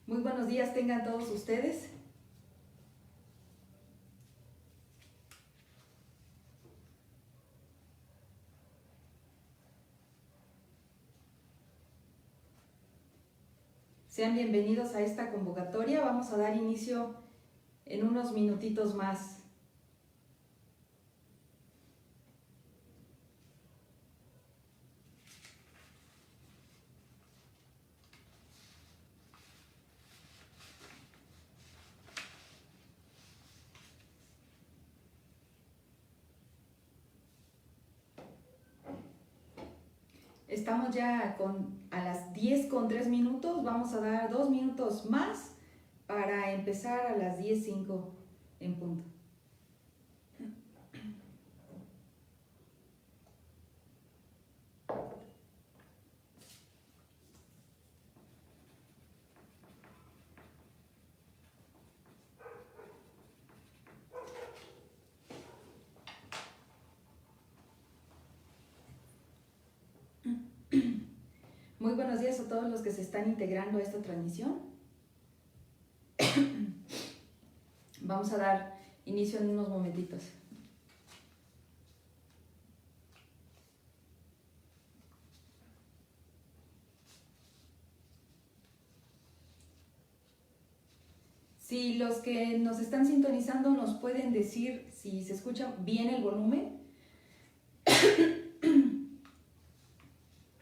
Muy buenos días tengan todos ustedes. Sean bienvenidos a esta convocatoria. Vamos a dar inicio en unos minutitos más. Estamos ya a las 10:03. Vamos a dar 2 minutos más para empezar a las 10:05 en punto. Muy buenos días a todos los que se están integrando a esta transmisión. Vamos a dar inicio en unos momentitos. Si los que nos están sintonizando nos pueden decir si se escucha bien el volumen,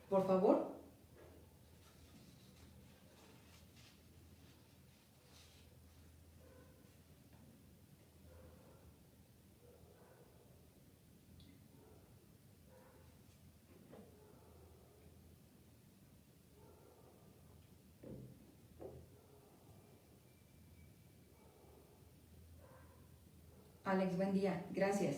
por favor. Alex, buen día. Gracias.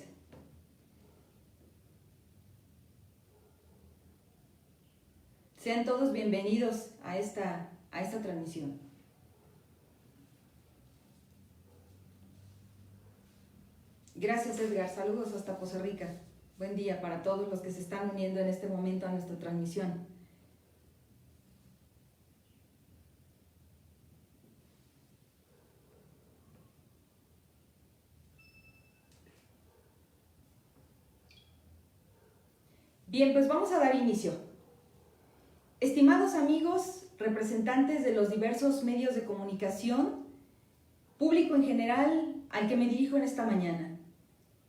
Sean todos bienvenidos a esta transmisión. Gracias, Edgar. Saludos hasta Poza Rica. Buen día para todos los que se están uniendo en este momento a nuestra transmisión. Bien, pues vamos a dar inicio. Estimados amigos, representantes de los diversos medios de comunicación, público en general al que me dirijo en esta mañana.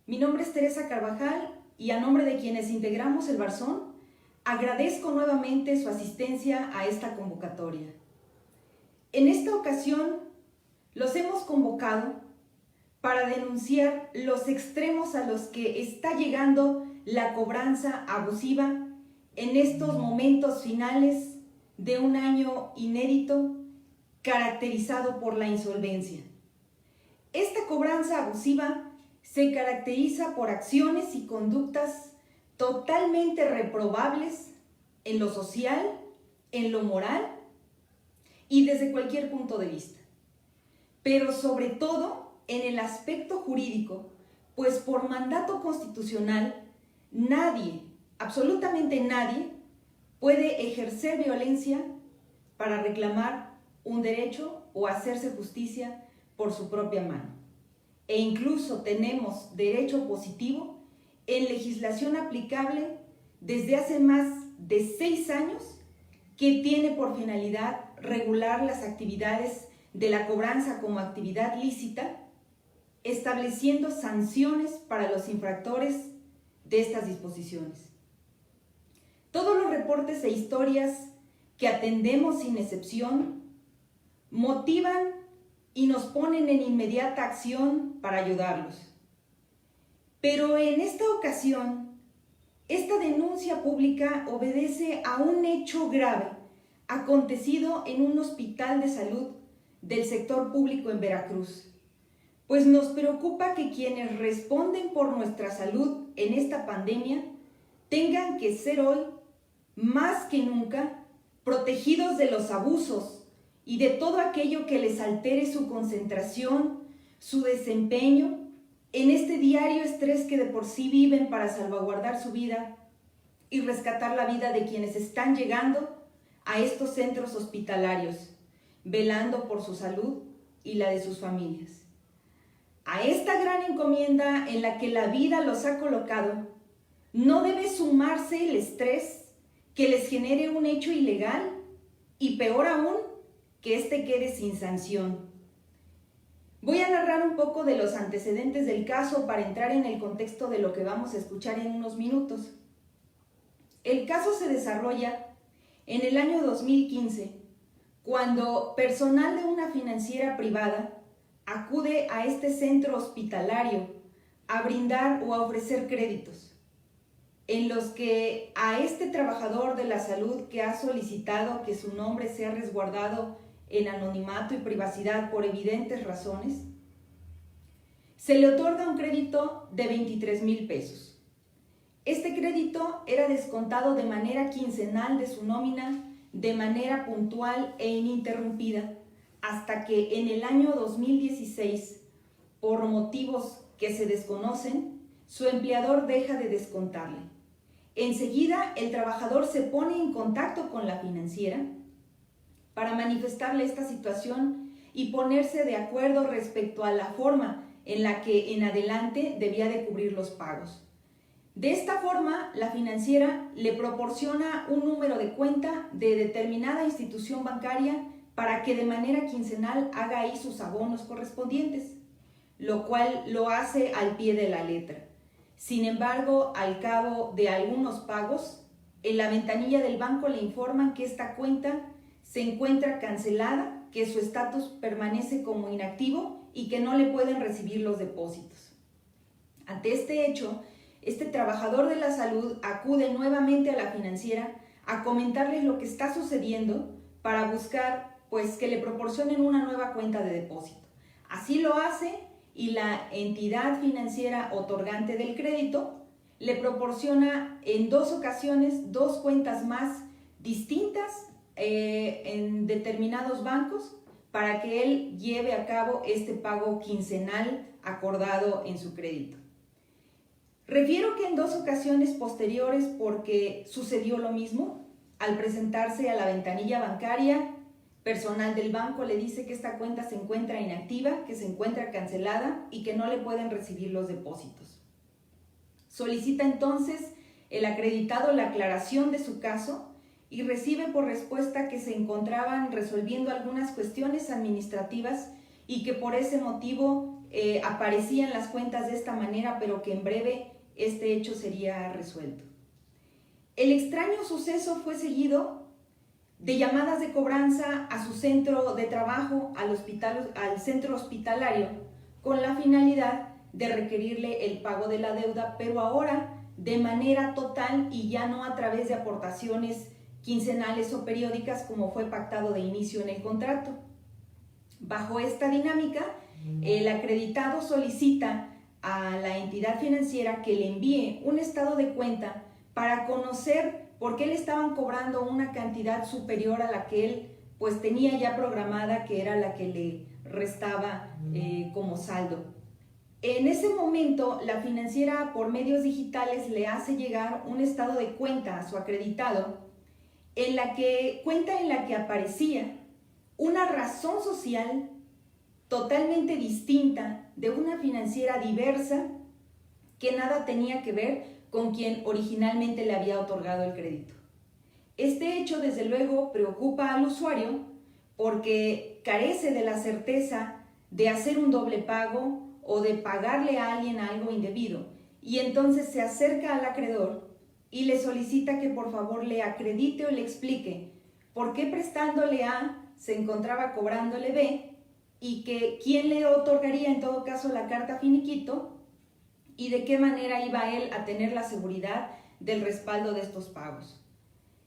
Mi nombre es Teresa Carvajal y a nombre de quienes integramos el Barzón, agradezco nuevamente su asistencia a esta convocatoria. En esta ocasión, los hemos convocado para denunciar los extremos a los que está llegando la cobranza abusiva en estos momentos finales de un año inédito caracterizado por la insolvencia. Esta cobranza abusiva se caracteriza por acciones y conductas totalmente reprobables en lo social, en lo moral y desde cualquier punto de vista. Pero sobre todo en el aspecto jurídico, pues por mandato constitucional, nadie, absolutamente nadie, puede ejercer violencia para reclamar un derecho o hacerse justicia por su propia mano. E incluso tenemos derecho positivo en legislación aplicable desde hace más de 6 años que tiene por finalidad regular las actividades de la cobranza como actividad lícita, estableciendo sanciones para los infractores de estas disposiciones. Todos los reportes e historias que atendemos sin excepción motivan y nos ponen en inmediata acción para ayudarlos. Pero en esta ocasión, esta denuncia pública obedece a un hecho grave acontecido en un hospital de salud del sector público en Veracruz. Pues nos preocupa que quienes responden por nuestra salud en esta pandemia tengan que ser hoy, más que nunca, protegidos de los abusos y de todo aquello que les altere su concentración, su desempeño, en este diario estrés que de por sí viven para salvaguardar su vida y rescatar la vida de quienes están llegando a estos centros hospitalarios, velando por su salud y la de sus familias. A esta gran encomienda en la que la vida los ha colocado, no debe sumarse el estrés que les genere un hecho ilegal y peor aún, que éste quede sin sanción. Voy a narrar un poco de los antecedentes del caso para entrar en el contexto de lo que vamos a escuchar en unos minutos. El caso se desarrolla en el año 2015, cuando personal de una financiera privada acude a este centro hospitalario a brindar o a ofrecer créditos, en los que a este trabajador de la salud que ha solicitado que su nombre sea resguardado en anonimato y privacidad por evidentes razones, se le otorga un crédito de 23,000 pesos. Este crédito era descontado de manera quincenal de su nómina de manera puntual e ininterrumpida hasta que en el año 2016, por motivos que se desconocen, su empleador deja de descontarle. Enseguida, el trabajador se pone en contacto con la financiera para manifestarle esta situación y ponerse de acuerdo respecto a la forma en la que en adelante debía de cubrir los pagos. De esta forma, la financiera le proporciona un número de cuenta de determinada institución bancaria para que de manera quincenal haga ahí sus abonos correspondientes, lo cual lo hace al pie de la letra. Sin embargo, al cabo de algunos pagos, en la ventanilla del banco le informan que esta cuenta se encuentra cancelada, que su estatus permanece como inactivo y que no le pueden recibir los depósitos. Ante este hecho, este trabajador de la salud acude nuevamente a la financiera a comentarles lo que está sucediendo para buscar que le proporcionen una nueva cuenta de depósito. Así lo hace y la entidad financiera otorgante del crédito le proporciona en 2 ocasiones 2 cuentas más distintas en determinados bancos para que él lleve a cabo este pago quincenal acordado en su crédito. Refiero que en 2 ocasiones posteriores porque sucedió lo mismo. Al presentarse a la ventanilla bancaria, personal del banco le dice que esta cuenta se encuentra inactiva, que se encuentra cancelada y que no le pueden recibir los depósitos. Solicita entonces el acreditado la aclaración de su caso y recibe por respuesta que se encontraban resolviendo algunas cuestiones administrativas y que por ese motivo aparecían las cuentas de esta manera, pero que en breve este hecho sería resuelto. El extraño suceso fue seguido de llamadas de cobranza a su centro de trabajo, al centro hospitalario, con la finalidad de requerirle el pago de la deuda, pero ahora de manera total y ya no a través de aportaciones quincenales o periódicas como fue pactado de inicio en el contrato. Bajo esta dinámica, el acreditado solicita a la entidad financiera que le envíe un estado de cuenta para conocer por qué le estaban cobrando una cantidad superior a la que él tenía ya programada, que era la que le restaba como saldo. En ese momento, la financiera por medios digitales le hace llegar un estado de cuenta a su acreditado, en la que aparecía una razón social totalmente distinta de una financiera diversa que nada tenía que ver con quien originalmente le había otorgado el crédito. Este hecho, desde luego, preocupa al usuario porque carece de la certeza de hacer un doble pago o de pagarle a alguien algo indebido, y entonces se acerca al acreedor y le solicita que por favor le acredite o le explique por qué prestándole A se encontraba cobrándole B y que quién le otorgaría en todo caso la carta finiquito y de qué manera iba él a tener la seguridad del respaldo de estos pagos.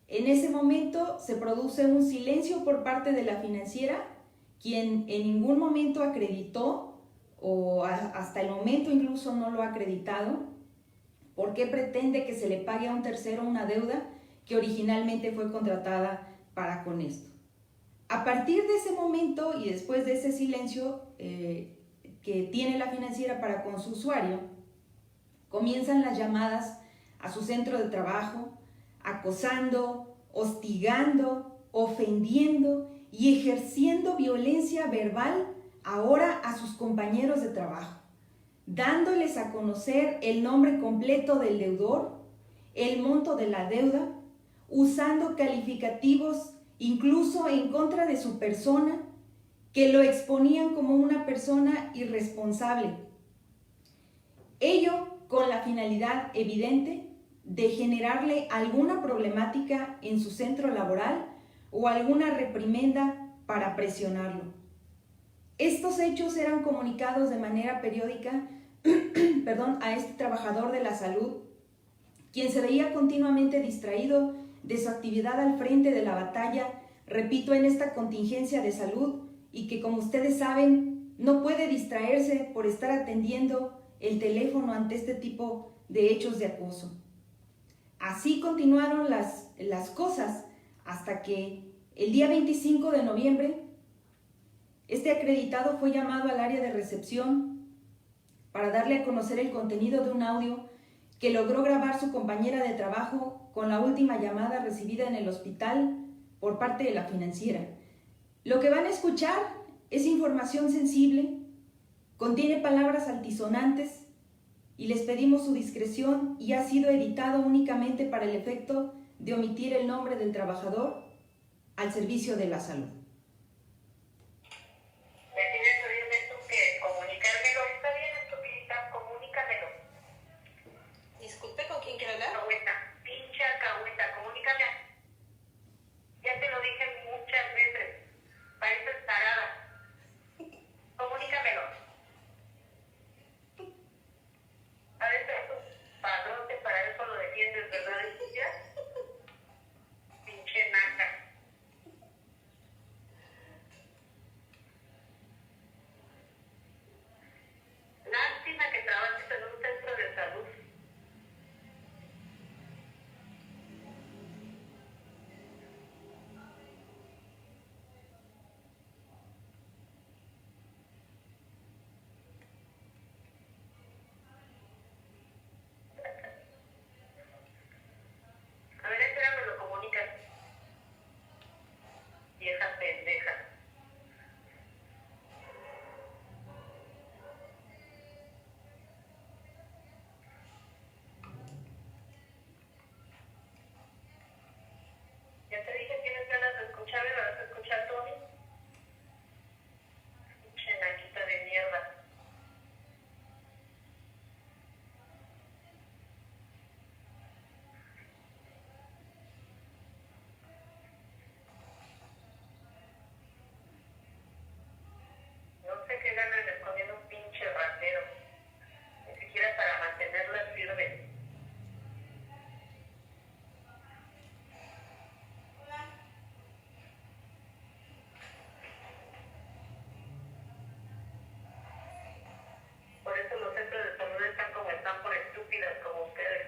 En ese momento se produce un silencio por parte de la financiera, quien en ningún momento acreditó o hasta el momento incluso no lo ha acreditado, porque pretende que se le pague a un tercero una deuda que originalmente fue contratada para con esto. A partir de ese momento y después de ese silencio que tiene la financiera para con su usuario, comienzan las llamadas a su centro de trabajo, acosando, hostigando, ofendiendo y ejerciendo violencia verbal ahora a sus compañeros de trabajo, dándoles a conocer el nombre completo del deudor, el monto de la deuda, usando calificativos incluso en contra de su persona, que lo exponían como una persona irresponsable. Ello con la finalidad evidente de generarle alguna problemática en su centro laboral o alguna reprimenda para presionarlo. Estos hechos eran comunicados de manera periódica a este trabajador de la salud, quien se veía continuamente distraído de su actividad al frente de la batalla, repito, en esta contingencia de salud, y que, como ustedes saben, no puede distraerse por estar atendiendo el teléfono ante este tipo de hechos de acoso. Así continuaron las cosas hasta que el día 25 de noviembre este acreditado fue llamado al área de recepción para darle a conocer el contenido de un audio que logró grabar su compañera de trabajo con la última llamada recibida en el hospital por parte de la financiera. Lo que van a escuchar es información sensible, contiene palabras altisonantes y les pedimos su discreción, y ha sido editado únicamente para el efecto de omitir el nombre del trabajador al servicio de la salud. Disculpe, ¿con quién quiero hablar? Alcahueta, pinche alcahueta, comunícame. Ya te lo dije muchas veces, pareces tarada. Comunícamelo. A veces padrote, para eso lo defiendes, ¿verdad, hija? Pinche naca. Lástima que trabajes en un centro de salud. A ver, espérame, lo comunicas. Vieja pendeja. Ya te dije, tienes ganas de escucharme, ¿me vas a escuchar, Tony? Pinche naquita de mierda. No sé qué ganas de escondiendo un pinche ratero. Ni siquiera para mantenerla sirve. Por eso los centros de salud están como están, por estúpidas como ustedes.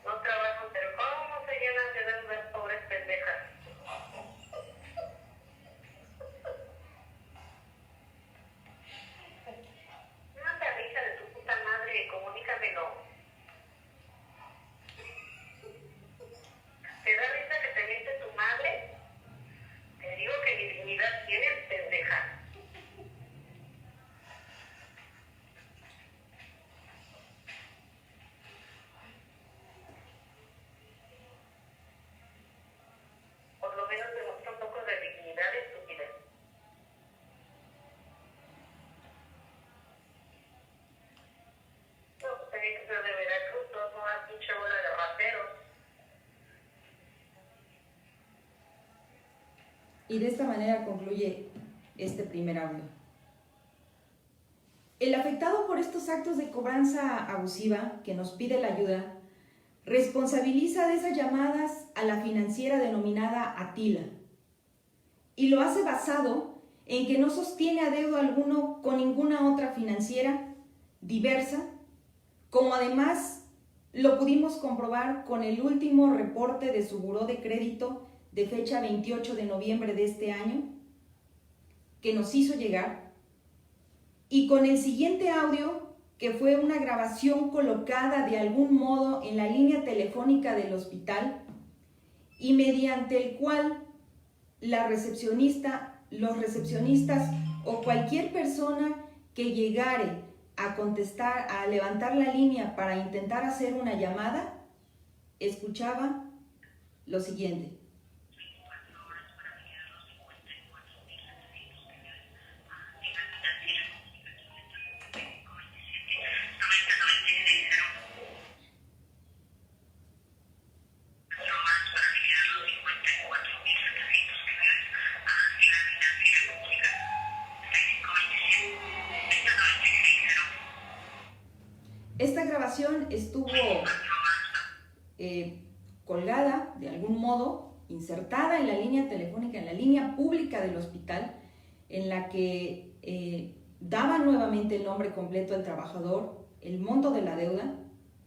No trabajan, pero ¿cómo se llenan de deudas, pobres pendejas? No te avisa de tu puta madre, comunícamelo. ¿Te da risa que te miente tu madre? Te digo que ni dignidad tienes, pendeja. Por lo menos demuestra un poco de dignidad, estúpida. No, pues tenía que ser de Veracruz, no una pinche bola de rateros. Y de esta manera concluye este primer audio. El afectado por estos actos de cobranza abusiva que nos pide la ayuda responsabiliza de esas llamadas a la financiera denominada Atila, y lo hace basado en que no sostiene adeudo alguno con ninguna otra financiera diversa, como además lo pudimos comprobar con el último reporte de su buró de crédito de fecha 28 de noviembre de este año, que nos hizo llegar, y con el siguiente audio, que fue una grabación colocada de algún modo en la línea telefónica del hospital, y mediante el cual la recepcionista, los recepcionistas o cualquier persona que llegare a contestar, a levantar la línea para intentar hacer una llamada, escuchaba lo siguiente. Esta grabación estuvo colgada de algún modo, insertada en la línea telefónica, en la línea pública del hospital, en la que daba nuevamente el nombre completo del trabajador, el monto de la deuda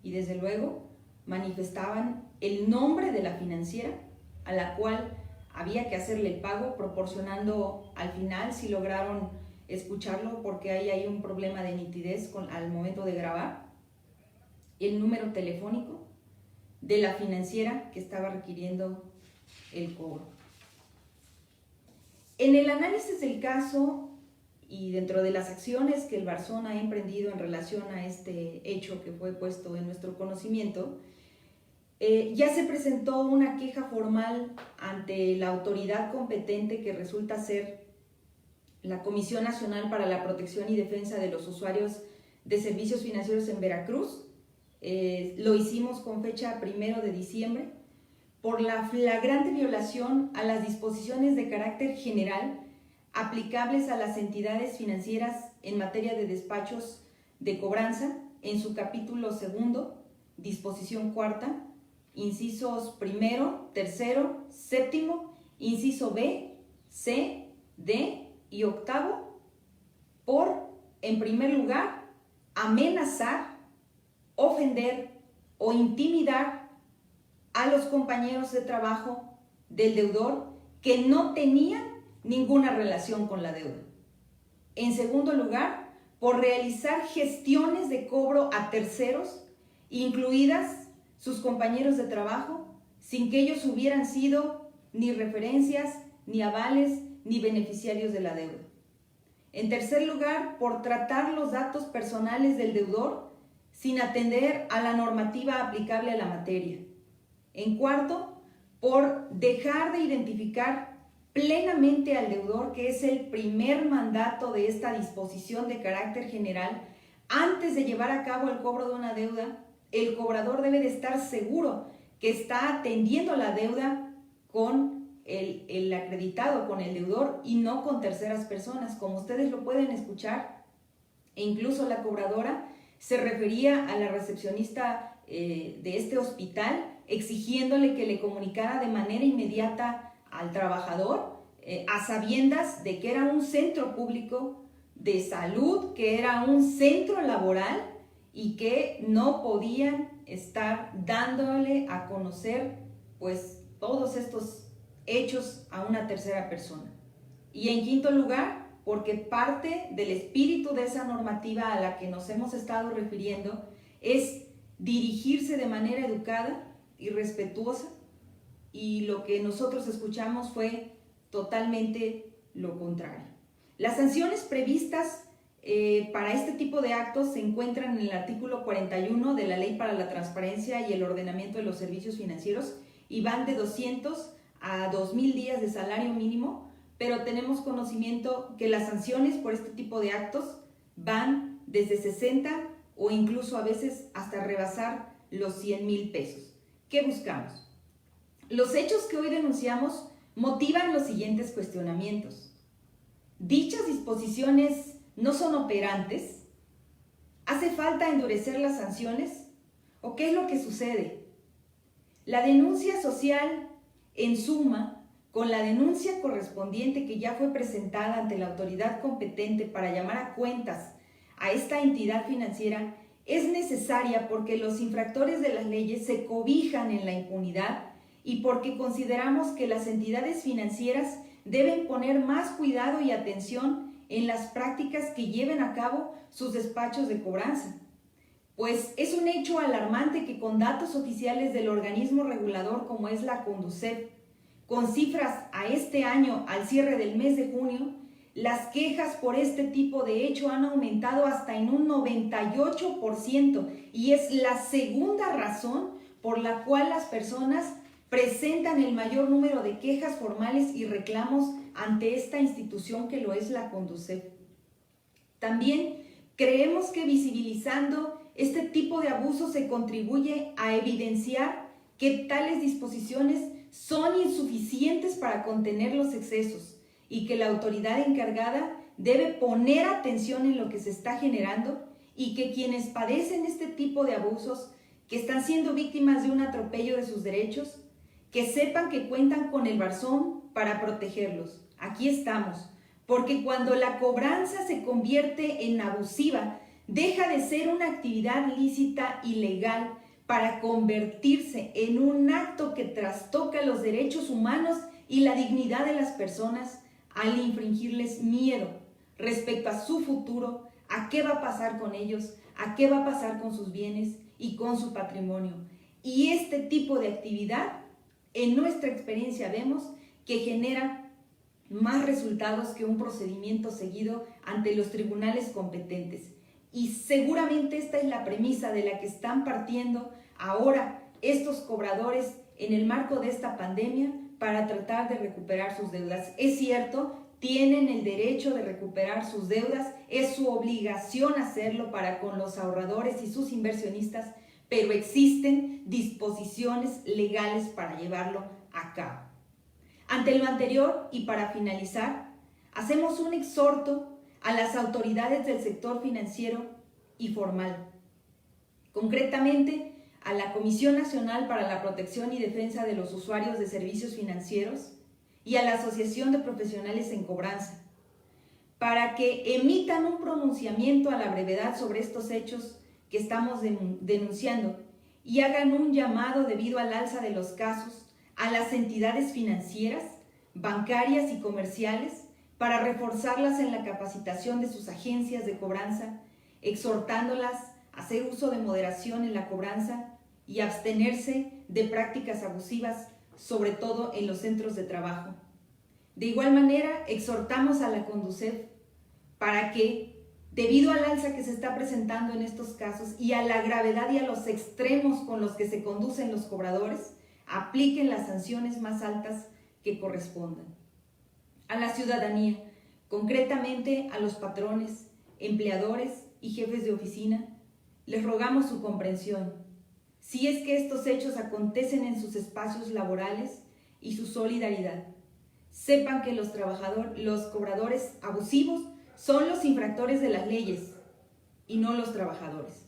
y desde luego manifestaban el nombre de la financiera a la cual había que hacerle el pago, proporcionando al final, si lograron escucharlo, porque ahí hay un problema de nitidez al momento de grabar, el número telefónico de la financiera que estaba requiriendo el cobro. En el análisis del caso y dentro de las acciones que el Barzón ha emprendido en relación a este hecho que fue puesto en nuestro conocimiento, ya se presentó una queja formal ante la autoridad competente que resulta ser la Comisión Nacional para la Protección y Defensa de los Usuarios de Servicios Financieros en Veracruz. Lo hicimos con fecha 1 de diciembre por la flagrante violación a las disposiciones de carácter general aplicables a las entidades financieras en materia de despachos de cobranza en su capítulo 2, disposición 4, incisos 1, 3, 7, inciso B, C, D y 8, por, en primer lugar, amenazar, ofender o intimidar a los compañeros de trabajo del deudor que no tenían ninguna relación con la deuda. En segundo lugar, por realizar gestiones de cobro a terceros, incluidas sus compañeros de trabajo, sin que ellos hubieran sido ni referencias, ni avales, ni beneficiarios de la deuda. En tercer lugar, por tratar los datos personales del deudor sin atender a la normativa aplicable a la materia. En cuarto, por dejar de identificar plenamente al deudor, que es el primer mandato de esta disposición de carácter general. Antes de llevar a cabo el cobro de una deuda, el cobrador debe de estar seguro que está atendiendo la deuda con el acreditado, con el deudor y no con terceras personas. Como ustedes lo pueden escuchar, e incluso la cobradora se refería a la recepcionista de este hospital, exigiéndole que le comunicara de manera inmediata al trabajador, a sabiendas de que era un centro público de salud, que era un centro laboral y que no podían estar dándole a conocer pues todos estos hechos a una tercera persona. Y en quinto lugar, porque parte del espíritu de esa normativa a la que nos hemos estado refiriendo es dirigirse de manera educada y respetuosa, y lo que nosotros escuchamos fue totalmente lo contrario. Las sanciones previstas para este tipo de actos se encuentran en el artículo 41 de la Ley para la Transparencia y el Ordenamiento de los Servicios Financieros y van de 200 a 2,000 días de salario mínimo, pero tenemos conocimiento que las sanciones por este tipo de actos van desde 60 o incluso a veces hasta rebasar los 100,000 pesos. ¿Qué buscamos? Los hechos que hoy denunciamos motivan los siguientes cuestionamientos. ¿Dichas disposiciones no son operantes? ¿Hace falta endurecer las sanciones? ¿O qué es lo que sucede? La denuncia social, en suma, con la denuncia correspondiente que ya fue presentada ante la autoridad competente para llamar a cuentas a esta entidad financiera, es necesaria porque los infractores de las leyes se cobijan en la impunidad y porque consideramos que las entidades financieras deben poner más cuidado y atención en las prácticas que lleven a cabo sus despachos de cobranza. Pues es un hecho alarmante que con datos oficiales del organismo regulador como es la Conducef, con cifras a este año al cierre del mes de junio, las quejas por este tipo de hecho han aumentado hasta en un 98% y es la segunda razón por la cual las personas presentan el mayor número de quejas formales y reclamos ante esta institución que lo es la Conducef. También creemos que visibilizando este tipo de abusos se contribuye a evidenciar que tales disposiciones son insuficientes para contener los excesos y que la autoridad encargada debe poner atención en lo que se está generando y que quienes padecen este tipo de abusos, que están siendo víctimas de un atropello de sus derechos, que sepan que cuentan con el Barzón para protegerlos. Aquí estamos, porque cuando la cobranza se convierte en abusiva, deja de ser una actividad lícita y legal para convertirse en un acto que trastoca los derechos humanos y la dignidad de las personas al infringirles miedo respecto a su futuro, a qué va a pasar con ellos, a qué va a pasar con sus bienes y con su patrimonio. Y este tipo de actividad, en nuestra experiencia vemos que genera más resultados que un procedimiento seguido ante los tribunales competentes. Y seguramente esta es la premisa de la que están partiendo ahora estos cobradores en el marco de esta pandemia para tratar de recuperar sus deudas. Es cierto, tienen el derecho de recuperar sus deudas, es su obligación hacerlo para con los ahorradores y sus inversionistas, pero existen disposiciones legales para llevarlo a cabo. Ante lo anterior y para finalizar, hacemos un exhorto a las autoridades del sector financiero y formal, concretamente a la Comisión Nacional para la Protección y Defensa de los Usuarios de Servicios Financieros y a la Asociación de Profesionales en Cobranza, para que emitan un pronunciamiento a la brevedad sobre estos hechos que estamos denunciando y hagan un llamado debido al alza de los casos a las entidades financieras, bancarias y comerciales para reforzarlas en la capacitación de sus agencias de cobranza, exhortándolas a hacer uso de moderación en la cobranza y abstenerse de prácticas abusivas, sobre todo en los centros de trabajo. De igual manera, exhortamos a la Conducef para que, debido al alza que se está presentando en estos casos y a la gravedad y a los extremos con los que se conducen los cobradores, apliquen las sanciones más altas que correspondan. A la ciudadanía, concretamente a los patrones, empleadores y jefes de oficina, les rogamos su comprensión. Si es que estos hechos acontecen en sus espacios laborales, y su solidaridad. Sepan que los cobradores abusivos son los infractores de las leyes y no los trabajadores.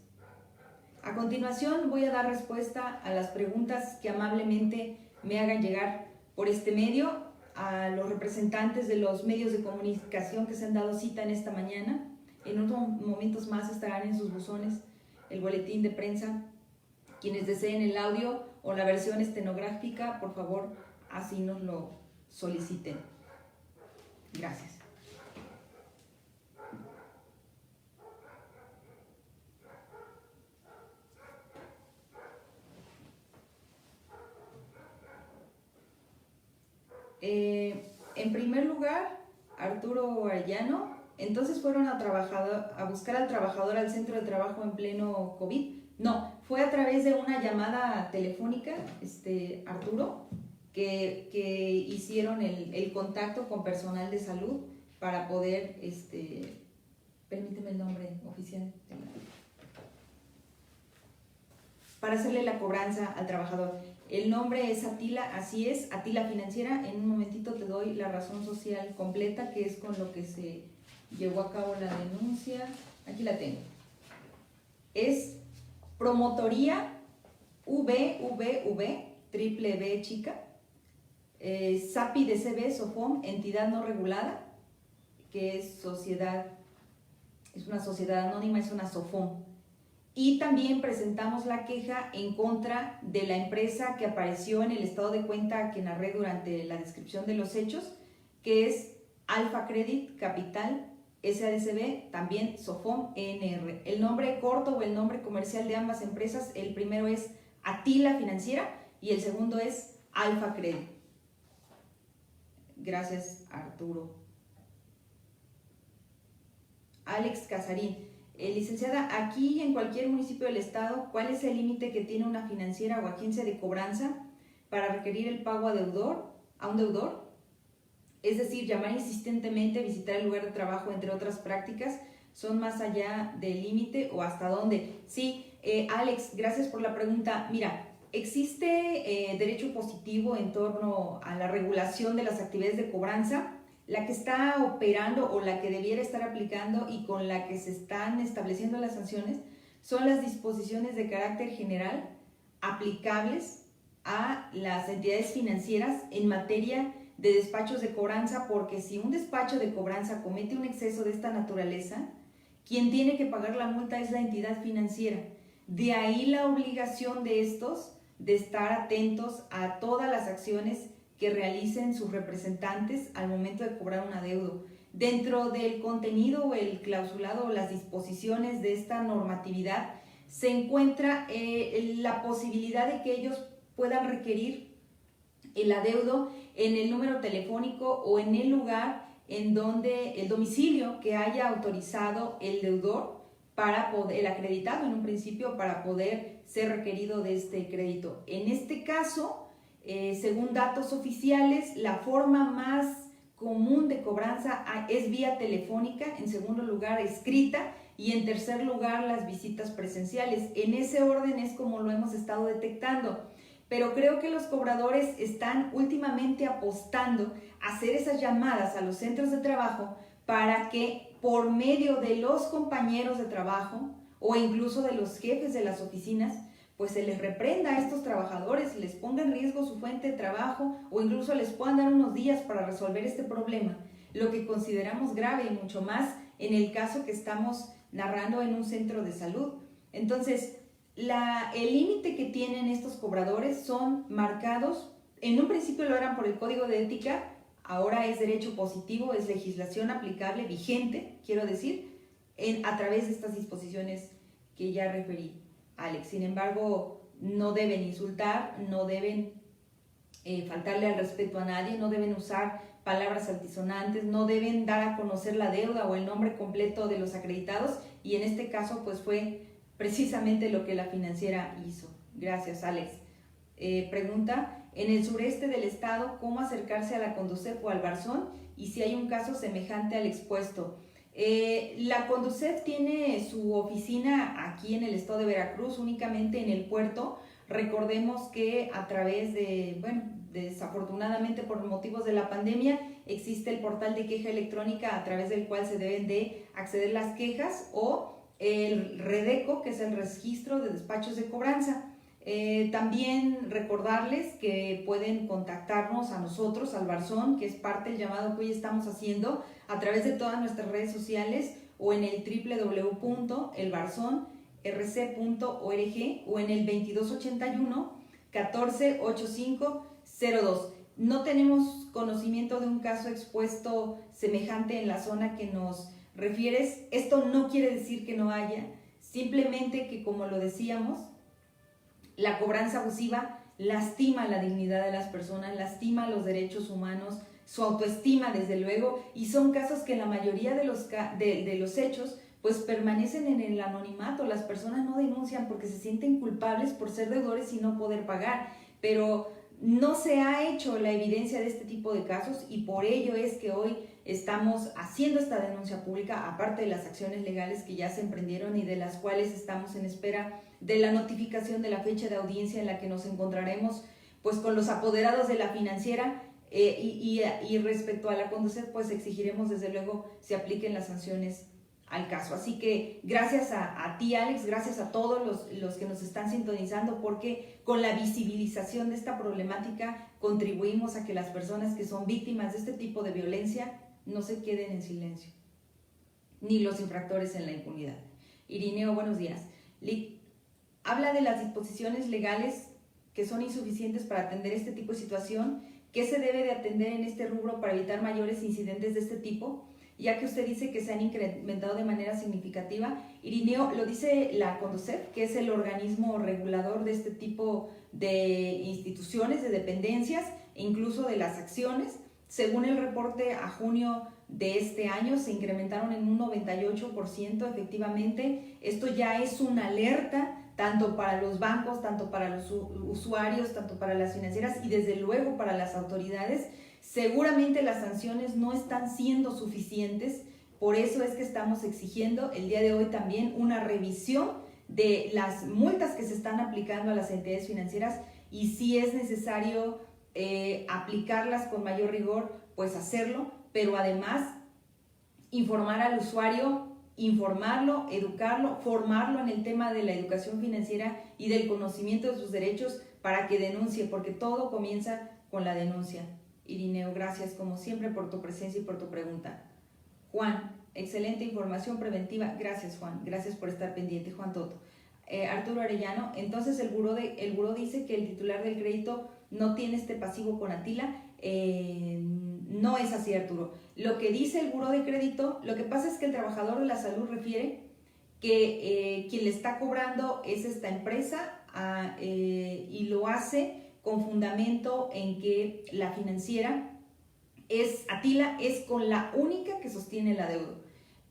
A continuación voy a dar respuesta a las preguntas que amablemente me hagan llegar por este medio a los representantes de los medios de comunicación que se han dado cita en esta mañana. En unos momentos más estarán en sus buzones el boletín de prensa. Quienes deseen el audio o la versión estenográfica, por favor, así nos lo soliciten. Gracias. En primer lugar, Arturo Arellano, entonces fueron a buscar al trabajador al centro de trabajo en pleno COVID. No, fue a través de una llamada telefónica, Arturo, que hicieron el contacto con personal de salud para poder, permíteme el nombre oficial, para hacerle la cobranza al trabajador. El nombre es Atila, así es, Atila Financiera. En un momentito te doy la razón social completa, que es con lo que se llevó a cabo la denuncia. Aquí la tengo. Es Promotoría VVV, triple B chica, SAPI de CB, SOFOM, entidad no regulada, que es una sociedad anónima, es una SOFOM. Y también presentamos la queja en contra de la empresa que apareció en el estado de cuenta que narré durante la descripción de los hechos, que es Alfa Credit Capital SADCB, también Sofom ENR. El nombre corto o el nombre comercial de ambas empresas, el primero es Atila Financiera y el segundo es Alfa Credit. Gracias, Arturo. Alex Casarín. Licenciada, aquí y en cualquier municipio del estado, ¿cuál es el límite que tiene una financiera o agencia de cobranza para requerir el pago a un deudor? Es decir, llamar insistentemente, visitar el lugar de trabajo, entre otras prácticas, ¿son más allá del límite o hasta dónde? Sí, Alex, gracias por la pregunta. Mira, existe derecho positivo en torno a la regulación de las actividades de cobranza. La que está operando o la que debiera estar aplicando y con la que se están estableciendo las sanciones son las disposiciones de carácter general aplicables a las entidades financieras en materia de despachos de cobranza, porque si un despacho de cobranza comete un exceso de esta naturaleza, quien tiene que pagar la multa es la entidad financiera. De ahí la obligación de estos de estar atentos a todas las acciones que realicen sus representantes al momento de cobrar un adeudo. Dentro del contenido o el clausulado o las disposiciones de esta normatividad se encuentra la posibilidad de que ellos puedan requerir el adeudo en el número telefónico o en el lugar en donde el domicilio que haya autorizado el deudor para poder, el acreditado en un principio, para poder ser requerido de este crédito. En este caso, según datos oficiales, la forma más común de cobranza es vía telefónica, en segundo lugar escrita y en tercer lugar las visitas presenciales. En ese orden es como lo hemos estado detectando, pero creo que los cobradores están últimamente apostando a hacer esas llamadas a los centros de trabajo para que por medio de los compañeros de trabajo o incluso de los jefes de las oficinas, pues se les reprenda a estos trabajadores, les ponga en riesgo su fuente de trabajo o incluso les puedan dar unos días para resolver este problema, lo que consideramos grave y mucho más en el caso que estamos narrando en un centro de salud. Entonces, el límite que tienen estos cobradores son marcados, en un principio lo eran por el Código de Ética, ahora es derecho positivo, es legislación aplicable, vigente, quiero decir, a través de estas disposiciones que ya referí, Alex. Sin embargo, no deben insultar, no deben faltarle al respeto a nadie, no deben usar palabras altisonantes, no deben dar a conocer la deuda o el nombre completo de los acreditados, y en este caso pues fue precisamente lo que la financiera hizo. Gracias, Alex. Pregunta, en el sureste del estado, ¿cómo acercarse a la Conducef o al Barzón y si hay un caso semejante al expuesto? La Conducef tiene su oficina aquí en el estado de Veracruz, únicamente en el puerto. Recordemos que a través de, desafortunadamente por motivos de la pandemia, existe el portal de queja electrónica a través del cual se deben de acceder las quejas, o el REDECO, que es el registro de despachos de cobranza. También recordarles que pueden contactarnos a nosotros, al Barzón, que es parte del llamado que hoy estamos haciendo, a través de todas nuestras redes sociales o en el www.elbarzonrc.org o en el 2281 148502. No tenemos conocimiento de un caso expuesto semejante en la zona que nos refieres. Esto no quiere decir que no haya, simplemente que, como lo decíamos, la cobranza abusiva lastima la dignidad de las personas, lastima los derechos humanos, su autoestima desde luego, y son casos que en la mayoría de los hechos pues permanecen en el anonimato. Las personas no denuncian porque se sienten culpables por ser deudores y no poder pagar, pero no se ha hecho la evidencia de este tipo de casos, y por ello es que hoy estamos haciendo esta denuncia pública, aparte de las acciones legales que ya se emprendieron y de las cuales estamos en espera de la notificación de la fecha de audiencia en la que nos encontraremos pues con los apoderados de la financiera, y respecto a la Conducef pues exigiremos desde luego se apliquen las sanciones al caso. Así que gracias a ti, Alex, gracias a todos los que nos están sintonizando, porque con la visibilización de esta problemática contribuimos a que las personas que son víctimas de este tipo de violencia no se queden en silencio, ni los infractores en la impunidad. Irineo, buenos días. Habla de las disposiciones legales que son insuficientes para atender este tipo de situación. ¿Qué se debe de atender en este rubro para evitar mayores incidentes de este tipo? ya que usted dice que se han incrementado de manera significativa. Irineo, lo dice la Conducef, que es el organismo regulador de este tipo de instituciones, de dependencias e incluso de las acciones. Según el reporte a junio de este año, se incrementaron en un 98%, efectivamente. Esto ya es una alerta tanto para los bancos, tanto para los usuarios, tanto para las financieras y desde luego para las autoridades. Seguramente las sanciones no están siendo suficientes, por eso es que estamos exigiendo el día de hoy también una revisión de las multas que se están aplicando a las entidades financieras y si es necesario aplicarlas con mayor rigor, pues hacerlo, pero además informar al usuario, informarlo, educarlo, formarlo en el tema de la educación financiera y del conocimiento de sus derechos para que denuncie, porque todo comienza con la denuncia. Irineo, gracias como siempre por tu presencia y por tu pregunta. Juan, excelente información preventiva. Gracias, Juan. Gracias por estar pendiente, Juan Toto. Arturo Arellano, entonces el buró dice que el titular del crédito no tiene este pasivo con Atila. No es así, Arturo. Lo que dice el buró de crédito, lo que pasa es que el trabajador de la salud refiere que quien le está cobrando es esta empresa y lo hace con fundamento en que la financiera Atila es con la única que sostiene la deuda.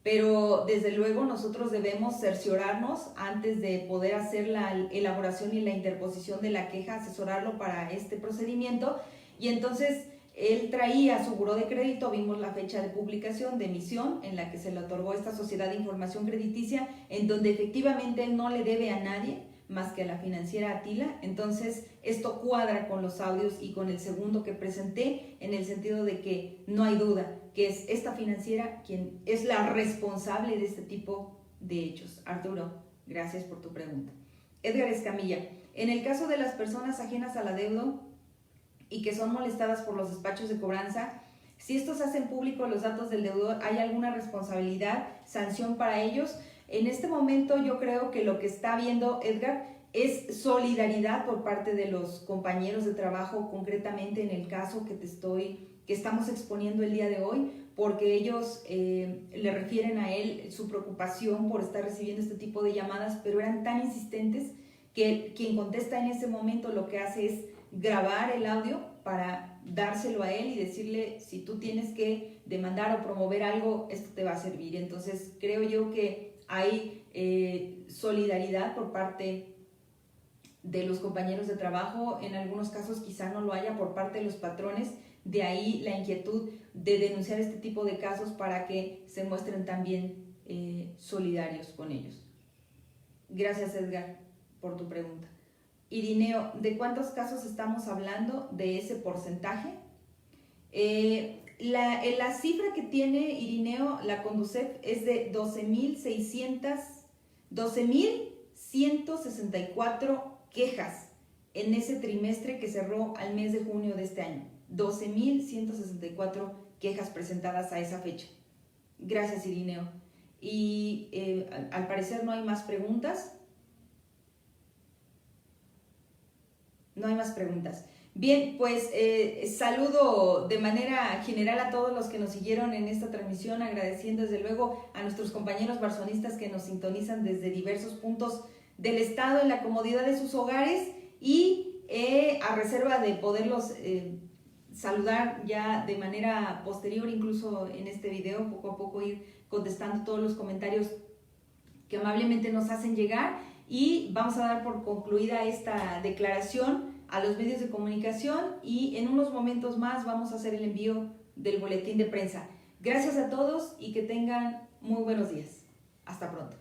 Pero desde luego nosotros debemos cerciorarnos antes de poder hacer la elaboración y la interposición de la queja, asesorarlo para este procedimiento. Y entonces él traía su buró de crédito, vimos la fecha de publicación, de emisión, en la que se le otorgó esta sociedad de información crediticia, en donde efectivamente él no le debe a nadie más que a la financiera Atila. Entonces esto cuadra con los audios y con el segundo que presenté, en el sentido de que no hay duda que es esta financiera quien es la responsable de este tipo de hechos. Arturo, gracias por tu pregunta. Edgar Escamilla, en el caso de las personas ajenas a la deuda y que son molestadas por los despachos de cobranza, si estos hacen público los datos del deudor, ¿hay alguna responsabilidad, sanción para ellos? En este momento yo creo que lo que está viendo Edgar es solidaridad por parte de los compañeros de trabajo, concretamente en el caso que estamos exponiendo el día de hoy, porque ellos le refieren a él su preocupación por estar recibiendo este tipo de llamadas, pero eran tan insistentes que quien contesta en ese momento lo que hace es grabar el audio para dárselo a él y decirle: si tú tienes que demandar o promover algo, esto te va a servir. Entonces creo yo que hay solidaridad por parte de los compañeros de trabajo. En algunos casos quizá no lo haya por parte de los patrones, de ahí la inquietud de denunciar este tipo de casos para que se muestren también solidarios con ellos. Gracias, Edgar, por tu pregunta. Irineo, ¿de cuántos casos estamos hablando de ese porcentaje? La cifra que tiene Irineo, la Conducef, es de 12.164 quejas en ese trimestre que cerró al mes de junio de este año. 12.164 quejas presentadas a esa fecha. Gracias, Irineo. Y al parecer no hay más preguntas. No hay más preguntas. Bien, pues saludo de manera general a todos los que nos siguieron en esta transmisión, agradeciendo desde luego a nuestros compañeros barzonistas que nos sintonizan desde diversos puntos del estado en la comodidad de sus hogares y a reserva de poderlos saludar ya de manera posterior, incluso en este video, poco a poco ir contestando todos los comentarios que amablemente nos hacen llegar, y vamos a dar por concluida esta declaración a los medios de comunicación y en unos momentos más vamos a hacer el envío del boletín de prensa. Gracias a todos y que tengan muy buenos días. Hasta pronto.